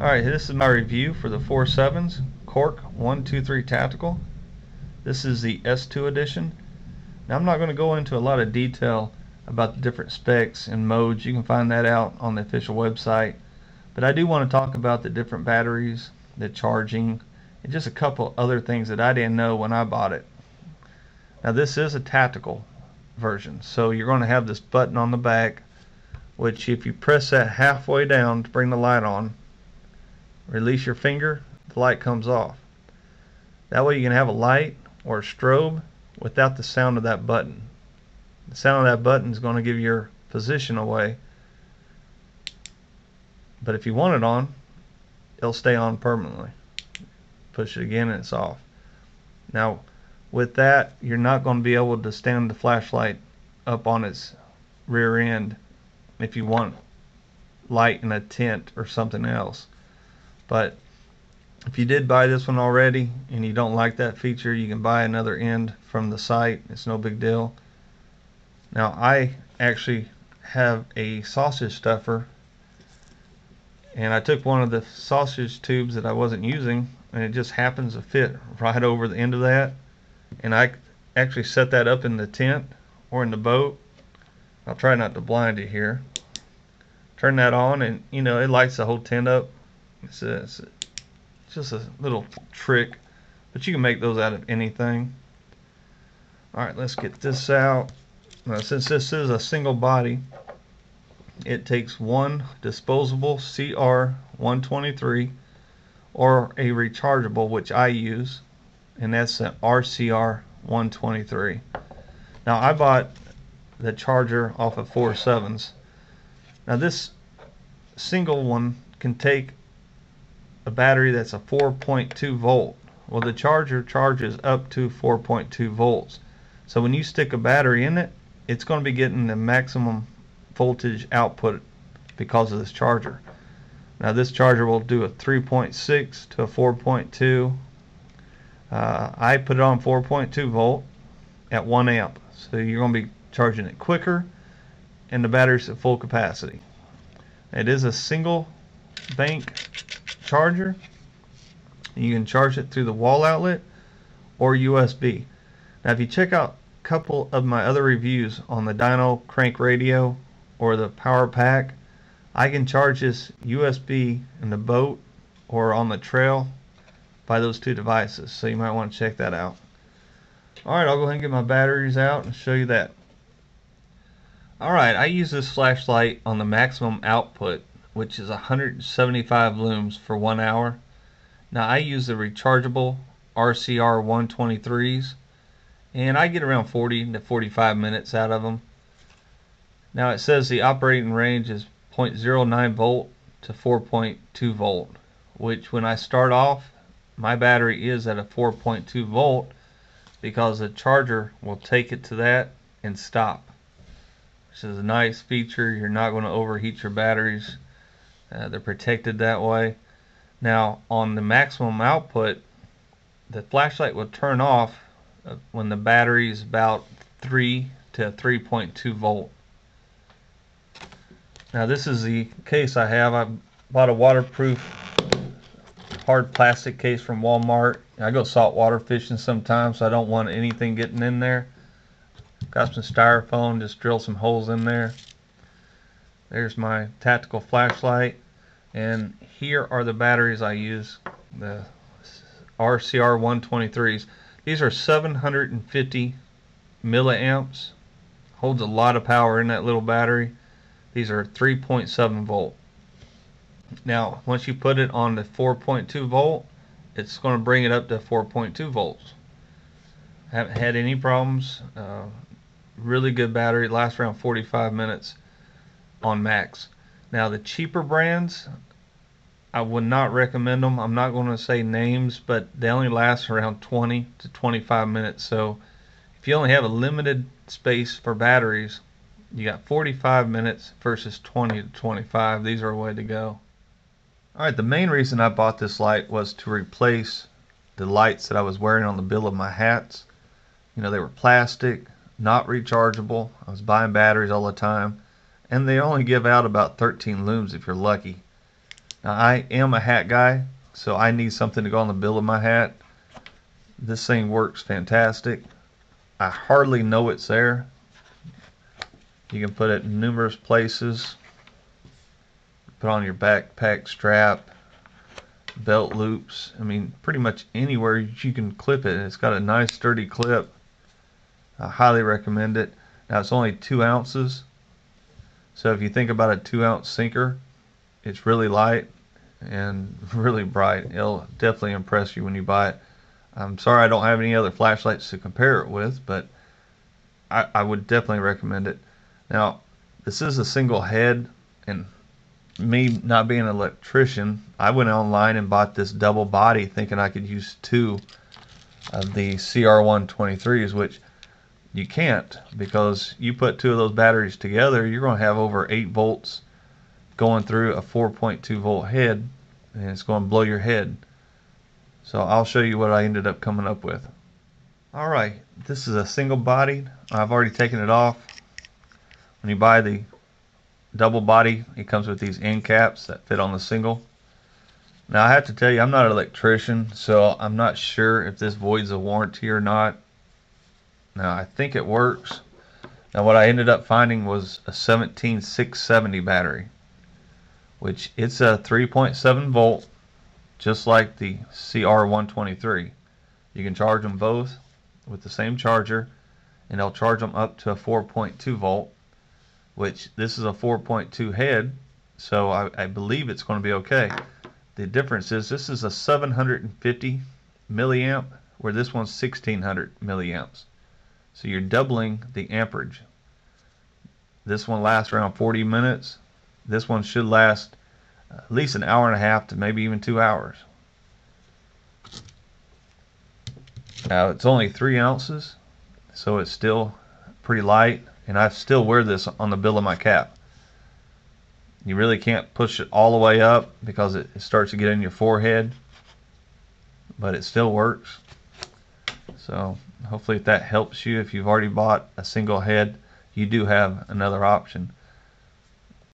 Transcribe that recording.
Alright, this is my review for the 4Sevens Quark 123 Tactical. This is the S2 edition. Now I'm not going to go into a lot of detail about the different specs and modes. You can find that out on the official website. But I do want to talk about the different batteries, the charging, and just a couple other things that I didn't know when I bought it. Now this is a tactical version, so you're going to have this button on the back, which if you press that halfway down to bring the light on, release your finger, the light comes off. That way you can have a light or a strobe without the sound of that button. The sound of that button is going to give your position away, but if you want it on, it'll stay on permanently. Push it again and it's off. Now with that, you're not going to be able to stand the flashlight up on its rear end if you want light in a tent or something else. But if you did buy this one already and you don't like that feature, you can buy another end from the site. It's no big deal. Now I actually have a sausage stuffer, and I took one of the sausage tubes that I wasn't using, and it just happens to fit right over the end of that. And I actually set that up in the tent or in the boat. I'll try not to blind you here. Turn that on and it lights the whole tent up. It's just a little trick, but you can make those out of anything. Alright, let's get this out. Now, since this is a single body, it takes one disposable CR123 or a rechargeable, which I use, and that's an RCR123. Now I bought the charger off of 4Sevens. Now this single one can take a battery that's a 4.2 volt. Well, the charger charges up to 4.2 volts. So when you stick a battery in it, it's going to be getting the maximum voltage output because of this charger. Now this charger will do a 3.6 to a 4.2. I put it on 4.2 volt at 1 amp. So you're going to be charging it quicker, and the battery's at full capacity. It is a single bank charger. You can charge it through the wall outlet or USB. Now if you check out a couple of my other reviews on the dyno crank radio or the power pack, I can charge this USB in the boat or on the trail by those two devices, so you might want to check that out. Alright, I'll go ahead and get my batteries out and show you that. Alright, I use this flashlight on the maximum output, which is 175 looms for 1 hour. Now I use the rechargeable RCR123s, and I get around 40 to 45 minutes out of them. Now it says the operating range is 0.09 volt to 4.2 volt, which when I start off, my battery is at a 4.2 volt because the charger will take it to that and stop. Which is a nice feature. You're not going to overheat your batteries. They're protected that way. Now on the maximum output, the flashlight will turn off when the battery is about 3 to 3.2 volt. Now this is the case I have. I bought a waterproof hard plastic case from Walmart. I go saltwater fishing sometimes, so I don't want anything getting in there. Got some styrofoam, just drill some holes in there. There's my tactical flashlight, and here are the batteries I use, the RCR123s. These are 750 milliamps. Holds a lot of power in that little battery. These are 3.7 volt. Now once you put it on the 4.2 volt, it's going to bring it up to 4.2 volts. Haven't had any problems. Really good battery. It lasts around 45 minutes on max. Now the cheaper brands, I would not recommend them. I'm not going to say names, but they only last around 20 to 25 minutes. So if you only have a limited space for batteries, you got 45 minutes versus 20 to 25. These are a way to go. Alright, the main reason I bought this light was to replace the lights that I was wearing on the bill of my hats. They were plastic, not rechargeable. I was buying batteries all the time, and they only give out about 13 looms if you're lucky. Now, I am a hat guy, so I need something to go on the bill of my hat. This thing works fantastic. I hardly know it's there. You can put it in numerous places. Put on your backpack strap, belt loops. I mean, pretty much anywhere you can clip it. It's got a nice sturdy clip. I highly recommend it. Now, it's only 2 ounces. So if you think about a 2-ounce sinker, it's really light and really bright. It'll definitely impress you when you buy it. I'm sorry I don't have any other flashlights to compare it with, but I would definitely recommend it. Now, this is a single head, and me not being an electrician, I went online and bought this double body thinking I could use 2 of the CR123s, which you can't, because you put 2 of those batteries together, you're going to have over 8 volts going through a 4.2 volt head, and it's going to blow your head. So I'll show you what I ended up coming up with. Alright, this is a single body. I've already taken it off. When you buy the double body, it comes with these end caps that fit on the single. Now, I have to tell you, I'm not an electrician, so I'm not sure if this voids a warranty or not. Now, I think it works. Now, what I ended up finding was a 17670 battery, which it's a 3.7 volt, just like the CR123. You can charge them both with the same charger, and they'll charge them up to a 4.2 volt, which this is a 4.2 head, so I believe it's going to be okay. The difference is this is a 750 milliamp, where this one's 1600 milliamps. So you're doubling the amperage. This one lasts around 40 minutes. This one should last at least an hour and a half to maybe even 2 hours. Now, it's only 3 ounces, so it's still pretty light, and I still wear this on the bill of my cap. You really can't push it all the way up because it starts to get in your forehead, but it still works. So hopefully if that helps you, if you've already bought a single head, you do have another option.